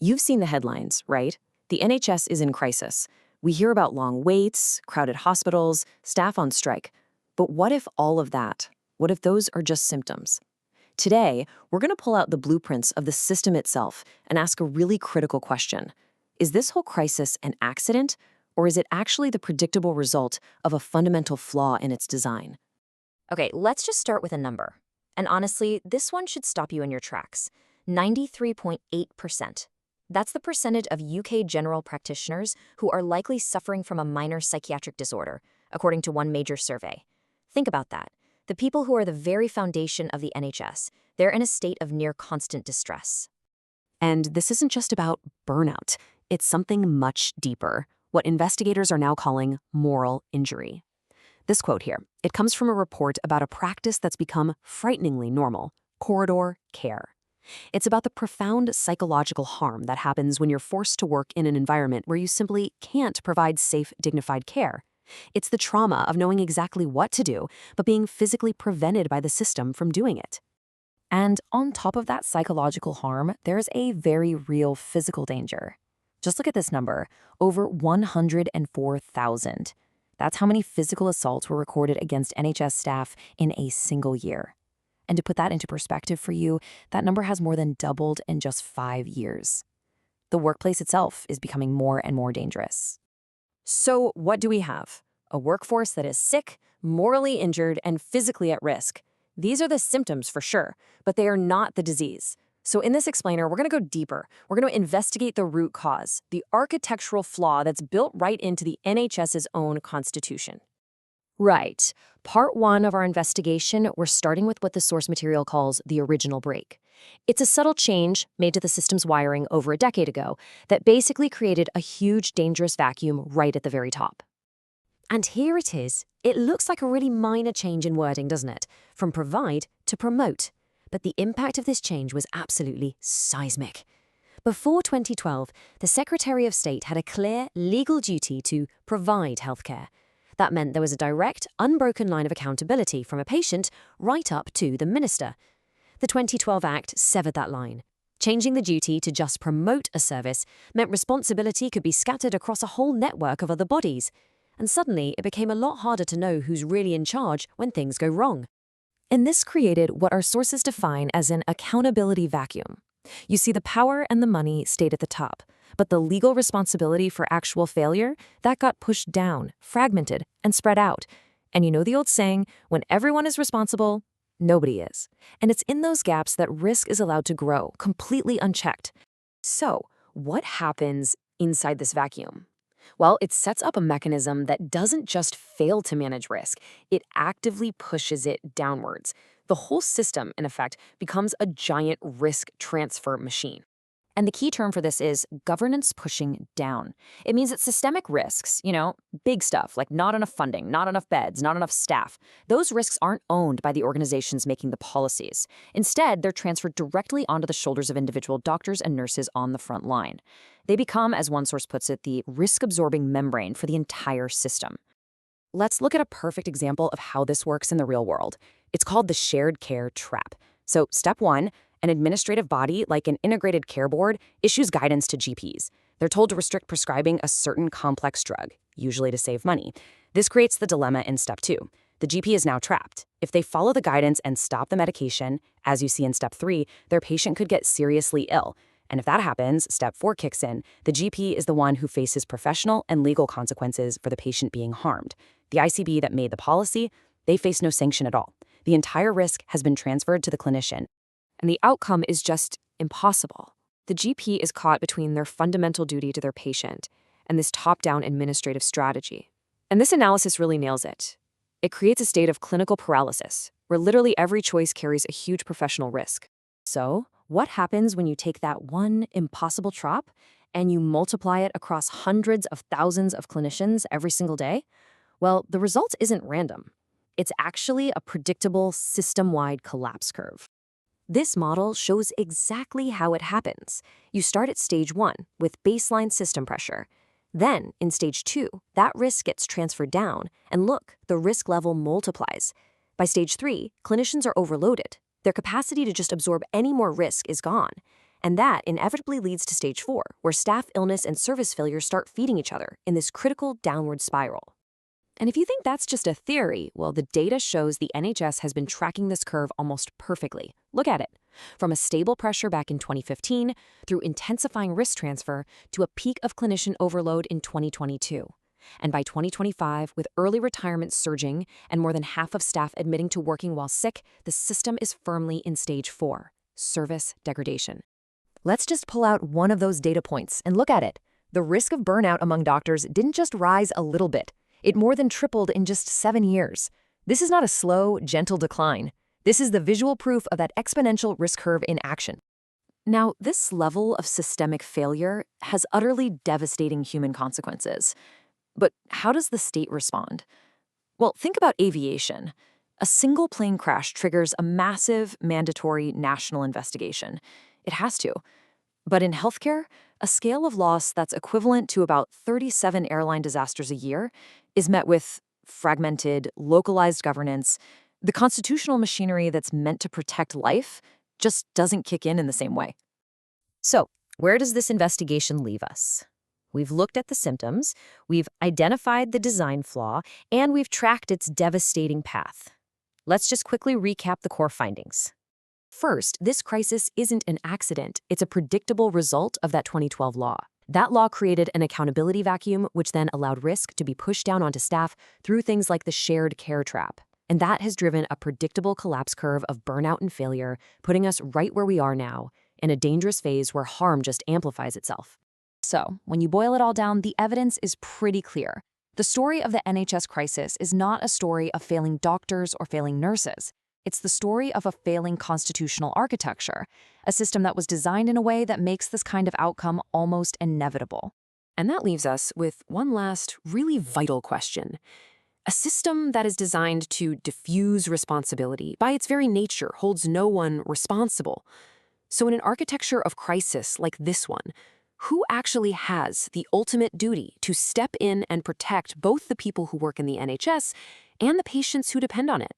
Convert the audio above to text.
You've seen the headlines, right? The NHS is in crisis. We hear about long waits, crowded hospitals, staff on strike. But what if all of that? What if those are just symptoms? Today, we're going to pull out the blueprints of the system itself and ask a really critical question. Is this whole crisis an accident, or is it actually the predictable result of a fundamental flaw in its design? Okay, let's just start with a number. And honestly, this one should stop you in your tracks. 93.8%. That's the percentage of UK general practitioners who are likely suffering from a minor psychiatric disorder, according to one major survey. Think about that. The people who are the very foundation of the NHS, they're in a state of near constant distress. And this isn't just about burnout. It's something much deeper, what investigators are now calling moral injury. This quote here, it comes from a report about a practice that's become frighteningly normal, corridor care. It's about the profound psychological harm that happens when you're forced to work in an environment where you simply can't provide safe, dignified care. It's the trauma of knowing exactly what to do, but being physically prevented by the system from doing it. And on top of that psychological harm, there's a very real physical danger. Just look at this number, over 104,000. That's how many physical assaults were recorded against NHS staff in a single year. And to put that into perspective for you, that number has more than doubled in just 5 years. The workplace itself is becoming more and more dangerous. So what do we have? A workforce that is sick, morally injured, and physically at risk. These are the symptoms for sure, but they are not the disease. So in this explainer, we're going to go deeper. We're going to investigate the root cause, the architectural flaw that's built right into the NHS's own constitution. Right. Part 1 of our investigation, we're starting with what the source material calls the original break. It's a subtle change made to the system's wiring over a decade ago that basically created a huge, dangerous vacuum right at the very top. And here it is. It looks like a really minor change in wording, doesn't it? From provide to promote. But the impact of this change was absolutely seismic. Before 2012, the Secretary of State had a clear legal duty to provide healthcare. That meant there was a direct, unbroken line of accountability from a patient right up to the minister. The 2012 Act severed that line. Changing the duty to just promote a service meant responsibility could be scattered across a whole network of other bodies. And suddenly, it became a lot harder to know who's really in charge when things go wrong. And this created what our sources define as an accountability vacuum. You see, the power and the money stayed at the top, but the legal responsibility for actual failure, that got pushed down, fragmented, and spread out. And you know the old saying, when everyone is responsible, nobody is. And it's in those gaps that risk is allowed to grow, completely unchecked. So, what happens inside this vacuum? Well, it sets up a mechanism that doesn't just fail to manage risk, it actively pushes it downwards. The whole system, in effect, becomes a giant risk transfer machine. And the key term for this is governance pushing down. It means that systemic risks, big stuff like not enough funding, not enough beds, not enough staff, those risks aren't owned by the organizations making the policies. Instead, they're transferred directly onto the shoulders of individual doctors and nurses on the front line. They become, as one source puts it, the risk-absorbing membrane for the entire system. Let's look at a perfect example of how this works in the real world. It's called the shared care trap. So, step 1, an administrative body, like an integrated care board, issues guidance to GPs. They're told to restrict prescribing a certain complex drug, usually to save money. This creates the dilemma in step 2. The GP is now trapped. If they follow the guidance and stop the medication, as you see in step 3, their patient could get seriously ill. And if that happens, step 4 kicks in. The GP is the one who faces professional and legal consequences for the patient being harmed. The ICB that made the policy, they face no sanction at all. The entire risk has been transferred to the clinician. And the outcome is just impossible. The GP is caught between their fundamental duty to their patient and this top-down administrative strategy. And this analysis really nails it. It creates a state of clinical paralysis, where literally every choice carries a huge professional risk. So, what happens when you take that one impossible trop and you multiply it across hundreds of thousands of clinicians every single day? Well, the result isn't random. It's actually a predictable system-wide collapse curve. This model shows exactly how it happens. You start at stage 1 with baseline system pressure. Then, in stage 2, that risk gets transferred down, and look, the risk level multiplies. By stage 3, clinicians are overloaded. Their capacity to just absorb any more risk is gone. And that inevitably leads to stage 4, where staff illness and service failure start feeding each other in this critical downward spiral. And if you think that's just a theory, well, the data shows the NHS has been tracking this curve almost perfectly. Look at it. From a stable pressure back in 2015, through intensifying risk transfer, to a peak of clinician overload in 2022. And by 2025, with early retirements surging and more than half of staff admitting to working while sick, the system is firmly in stage 4, service degradation. Let's just pull out one of those data points and look at it. The risk of burnout among doctors didn't just rise a little bit. It more than tripled in just 7 years. This is not a slow, gentle decline. This is the visual proof of that exponential risk curve in action. Now, this level of systemic failure has utterly devastating human consequences. But how does the state respond? Well, think about aviation. A single plane crash triggers a massive, mandatory national investigation. It has to. But in healthcare, a scale of loss that's equivalent to about 37 airline disasters a year is met with fragmented, localized governance. The constitutional machinery that's meant to protect life just doesn't kick in the same way. So, where does this investigation leave us? We've looked at the symptoms, we've identified the design flaw, and we've tracked its devastating path. Let's just quickly recap the core findings. First, this crisis isn't an accident. It's a predictable result of that 2012 law. That law created an accountability vacuum, which then allowed risk to be pushed down onto staff through things like the shared care trap. And that has driven a predictable collapse curve of burnout and failure, putting us right where we are now, in a dangerous phase where harm just amplifies itself. So, when you boil it all down, the evidence is pretty clear. The story of the NHS crisis is not a story of failing doctors or failing nurses. It's the story of a failing constitutional architecture, a system that was designed in a way that makes this kind of outcome almost inevitable. And that leaves us with one last, really vital question. A system that is designed to diffuse responsibility, by its very nature, holds no one responsible. So in an architecture of crisis like this one, who actually has the ultimate duty to step in and protect both the people who work in the NHS and the patients who depend on it?